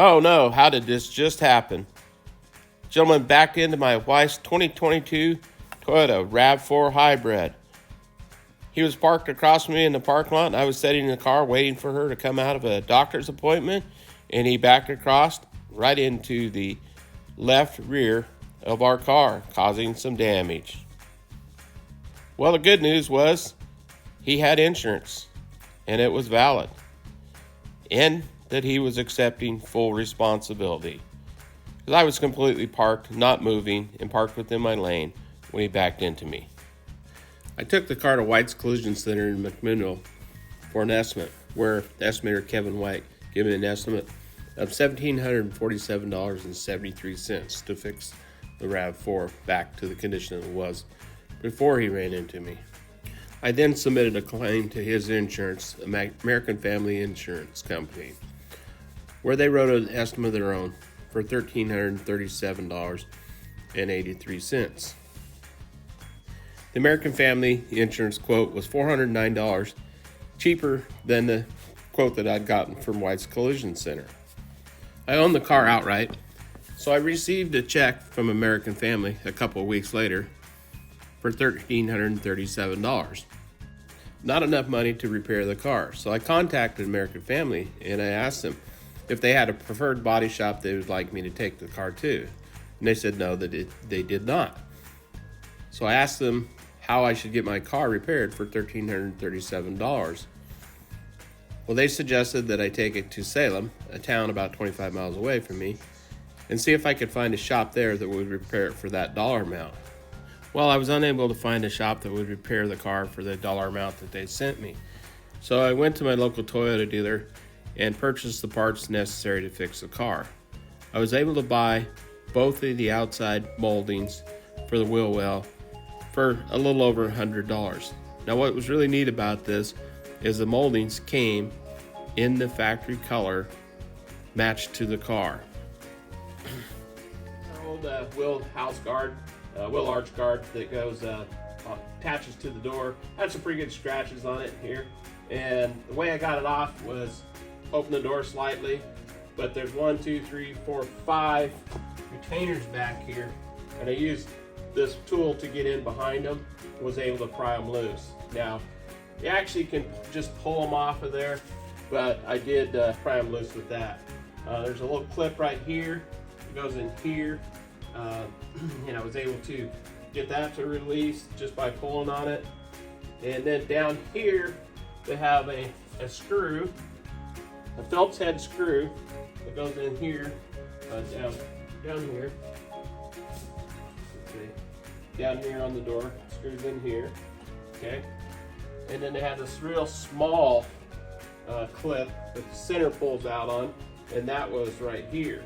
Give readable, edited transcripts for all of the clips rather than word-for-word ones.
Oh no, how did this just happen? Gentlemen, back into my wife's 2022 Toyota Rav4 Hybrid. He was parked across from me in the parking lot, and I was sitting in the car waiting for her to come out of a doctor's appointment, and he backed across right into the left rear of our car, causing some damage. Well, the good news was he had insurance, and it was valid, and that he was accepting full responsibility. Because I was completely parked, not moving, and parked within my lane when he backed into me. I took the car to White's Collision Center in McMinnville for an estimate, where estimator Kevin White gave me an estimate of $1,747.73 to fix the RAV4 back to the condition it was before he ran into me. I then submitted a claim to his insurance, American Family Insurance Company, where they wrote an estimate of their own for $1,337.83. The American Family Insurance quote was $409 cheaper than the quote that I'd gotten from White's Collision Center. I owned the car outright, so I received a check from American Family a couple of weeks later for $1,337. Not enough money to repair the car, so I contacted American Family and I asked them if they had a preferred body shop they would like me to take the car to. And they said no, that they did not. So I asked them how I should get my car repaired for $1,337. Well, they suggested that I take it to Salem, a town about 25 miles away from me, and see if I could find a shop there that would repair it for that dollar amount. Well, I was unable to find a shop that would repair the car for the dollar amount that they sent me. So I went to my local Toyota dealer and purchased the parts necessary to fix the car. I was able to buy both of the outside moldings for the wheel well for a little over $100. Now, what was really neat about this is the moldings came in the factory color matched to the car. Our old wheel house guard, wheel arch guard that goes attaches to the door had some pretty good scratches on it here, and the way I got it off was open the door slightly, but there's 1, 2, 3, 4, 5 retainers back here, and I used this tool to get in behind them, was able to pry them loose. Now, you actually can just pull them off of there, but I did pry them loose with that. There's a little clip right here, it goes in here, and I was able to get that to release just by pulling on it. And then down here, they have a screw, a Phillips head screw that goes in here, down here. Let's see, down here on the door, screws in here, okay? And then they have this real small clip that the center pulls out on, and that was right here.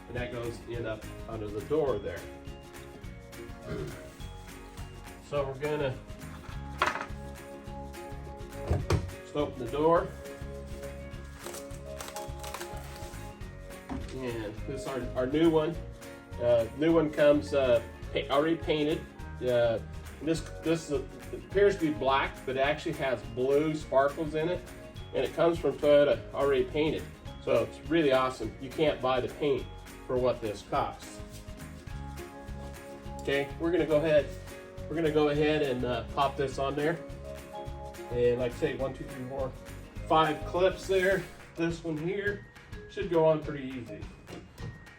And that goes in up under the door there. So we're gonna just open the door. And this is our new one. New one comes already painted. This appears to be black, but it actually has blue sparkles in it, and it comes from Toyota already painted. So it's really awesome. You can't buy the paint for what this costs. Okay, we're gonna go ahead and pop this on there. And like I say, 1, 2, 3, 4, 5 clips there. This one here should go on pretty easy.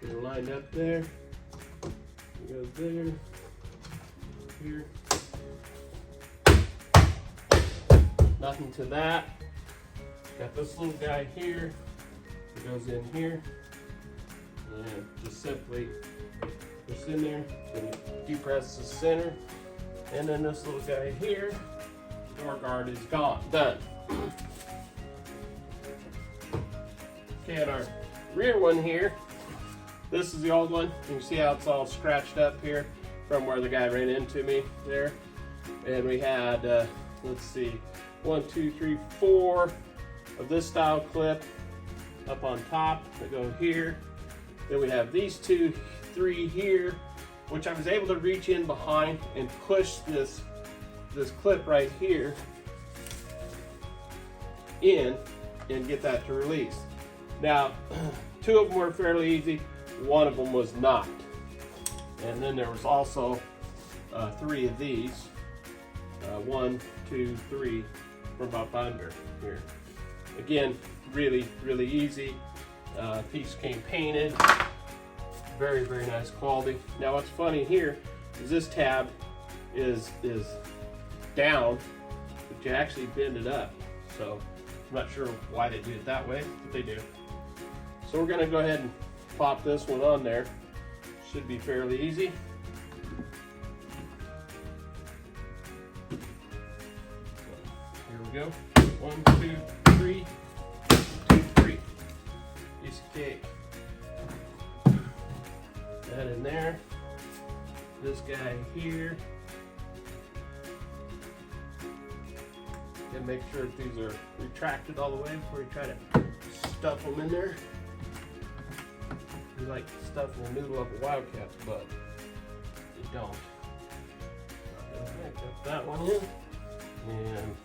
Get it lined up there. It goes there. Here. Nothing to that. Got this little guy here. It goes in here. And just simply push in there. And depress the center. And then this little guy here. Door guard is gone. Done. Okay, and our rear one here. This is the old one. You can see how it's all scratched up here from where the guy ran into me there. And we had, let's see, 1, 2, 3, 4 of this style clip up on top that go here. Then we have these 2, 3 here, which I was able to reach in behind and push this clip right here in and get that to release. Now, two of them were fairly easy, one of them was not. And then there was also 3 of these. 1, 2, 3 from up under here. Again, really, really easy. Piece came painted. Very, very nice quality. Now what's funny here is this tab is down, but you actually bend it up. So I'm not sure why they do it that way, but they do. So we're gonna go ahead and pop this one on there. Should be fairly easy. Here we go. 1, 2, 3. 2, 3. Piece of cake. That in there. This guy here. And make sure that these are retracted all the way before you try to stuff them in there. You like stuffing a noodle up a Wildcat's butt. You don't. Okay, got that one in. And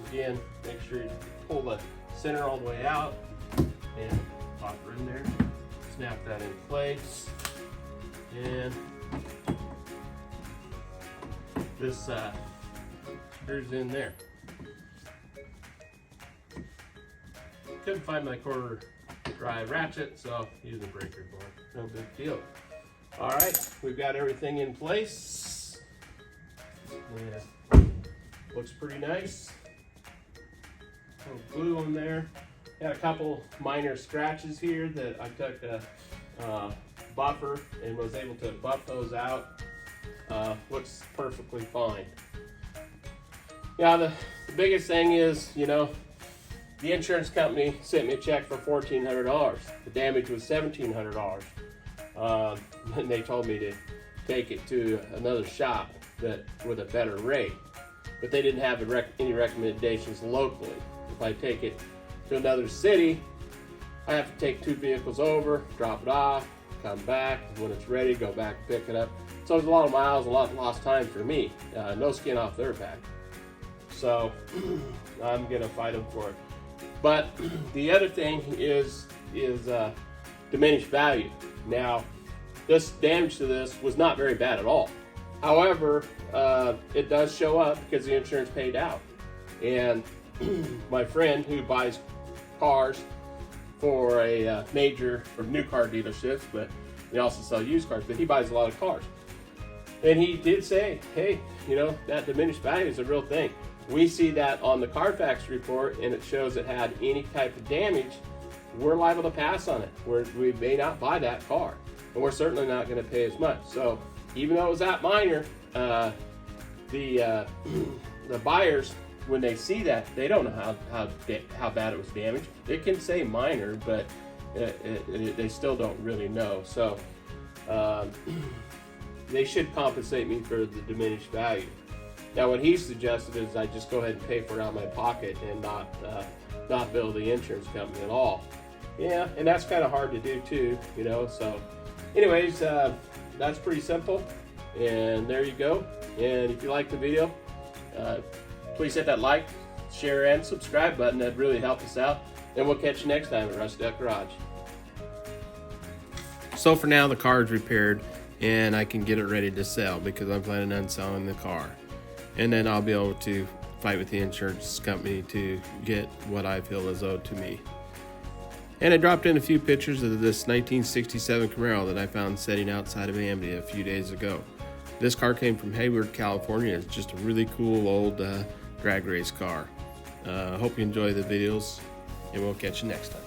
again, make sure you pull the center all the way out and pop her in there. Snap that in place. And this screws in there. Couldn't find my quarter dry ratchet, so use a breaker bar. No big deal. All right, we've got everything in place. Yeah, looks pretty nice. A little glue on there. Got a couple minor scratches here that I took a buffer and was able to buff those out. Looks perfectly fine. Yeah, the biggest thing is, you know, the insurance company sent me a check for $1,400. The damage was $1,700. And they told me to take it to another shop that with a better rate. But they didn't have any recommendations locally. If I take it to another city, I have to take 2 vehicles over, drop it off, come back. When it's ready, go back, pick it up. So it's a lot of miles, a lot of lost time for me. No skin off their back. So I'm gonna fight them for it. But the other thing is diminished value. Now, this damage to this was not very bad at all. However, it does show up because the insurance paid out. And my friend who buys cars for a major or new car dealerships, but they also sell used cars, but he buys a lot of cars. And he did say, hey, you know, that diminished value is a real thing. We see that on the Carfax report and it shows it had any type of damage. We're liable to pass on it. We may not buy that car, and we're certainly not going to pay as much. So even though it was that minor, the buyers, when they see that, they don't know how bad it was damaged. It can say minor, but they still don't really know. So they should compensate me for the diminished value. Now, what he suggested is I just go ahead and pay for it out of my pocket and not bill the insurance company at all. Yeah, and that's kind of hard to do too, you know. So, anyways, that's pretty simple. And there you go. And if you like the video, please hit that like, share, and subscribe button. That'd really help us out. And we'll catch you next time at Rusty Duck Garage. So for now, the car is repaired, and I can get it ready to sell because I'm planning on selling the car. And then I'll be able to fight with the insurance company to get what I feel is owed to me. And I dropped in a few pictures of this 1967 Camaro that I found sitting outside of Amity a few days ago. This car came from Hayward, California. It's just a really cool old drag race car. Hope you enjoy the videos, and we'll catch you next time.